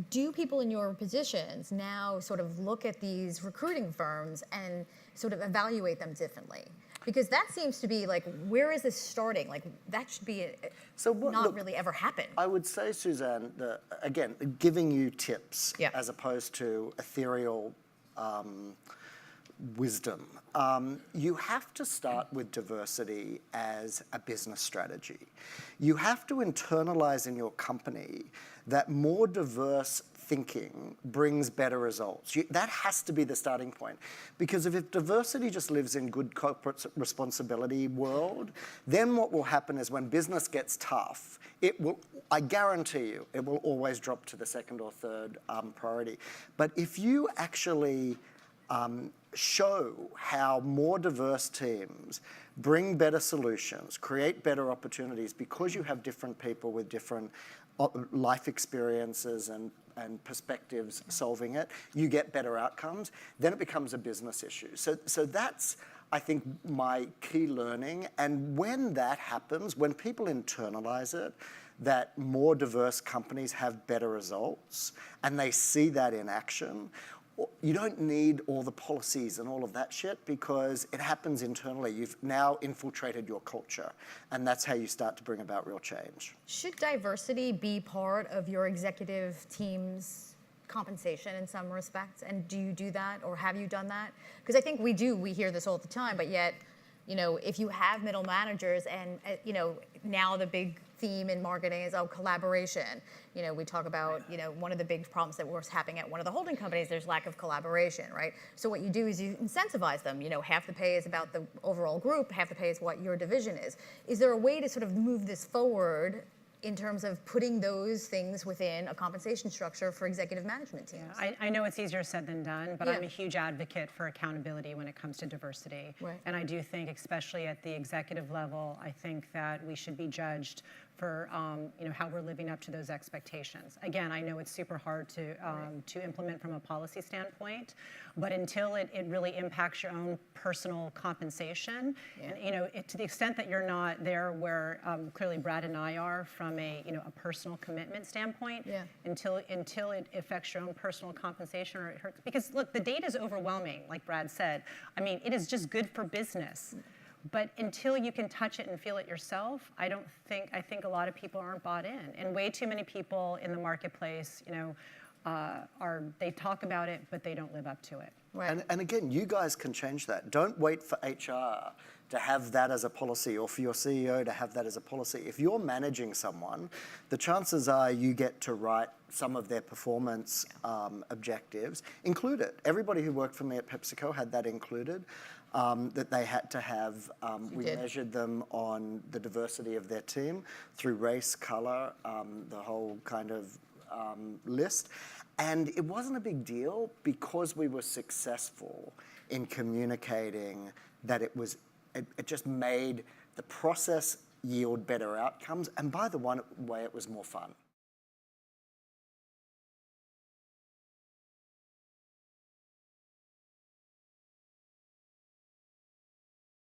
do people in your positions now sort of look at these recruiting firms and sort of evaluate them differently? Because that seems to be like, where is this starting? Like, that should be not really ever happen. I would say, Suzanne, that, again, giving you tips Yeah. as opposed to ethereal wisdom. You have to start with diversity as a business strategy. You have to internalize in your company that more diverse thinking brings better results. That has to be the starting point. Because if diversity just lives in good corporate responsibility world, then what will happen is when business gets tough, it will, I guarantee you, it will always drop to the second or third priority. But if you actually show how more diverse teams bring better solutions, create better opportunities because you have different people with different life experiences and perspectives solving it, you get better outcomes, then it becomes a business issue. So that's, I think, my key learning. And when that happens, when people internalize it, that more diverse companies have better results, and they see that in action, you don't need all the policies and all of that shit because it happens internally. You've now infiltrated your culture, and that's how you start to bring about real change. Should diversity be part of your executive team's compensation in some respects? And do you do that, or have you done that? Because I think we do. We hear this all the time, but yet, you know, if you have middle managers and, you know, now the big theme in marketing is, collaboration. You know, we talk about, you know, one of the big problems that was happening at one of the holding companies, there's lack of collaboration, right? So what you do is you incentivize them. You know, half the pay is about the overall group, half the pay is what your division is. Is there a way to sort of move this forward in terms of putting those things within a compensation structure for executive management teams? Yeah, I know it's easier said than done, but I'm a huge advocate for accountability when it comes to diversity. Right. And I do think, especially at the executive level, I think that we should be judged for you know, how we're living up to those expectations. Again, I know it's super hard to implement from a policy standpoint, but until it really impacts your own personal compensation, and you know, to the extent that you're not there where clearly Brad and I are from a, you know, a personal commitment standpoint, until it affects your own personal compensation or it hurts. Because look, the data is overwhelming, like Brad said. I mean, it is just good for business. But until you can touch it and feel it yourself, I think a lot of people aren't bought in. And way too many people in the marketplace, you know, they talk about it, but they don't live up to it. Right. And again, you guys can change that. Don't wait for HR to have that as a policy or for your CEO to have that as a policy. If you're managing someone, the chances are you get to write some of their performance objectives, include it. Everybody who worked for me at PepsiCo had that included. That they had to have, we measured them on the diversity of their team through race, color, the whole kind of list. And it wasn't a big deal because we were successful in communicating that it just made the process yield better outcomes. And by the way, it was more fun.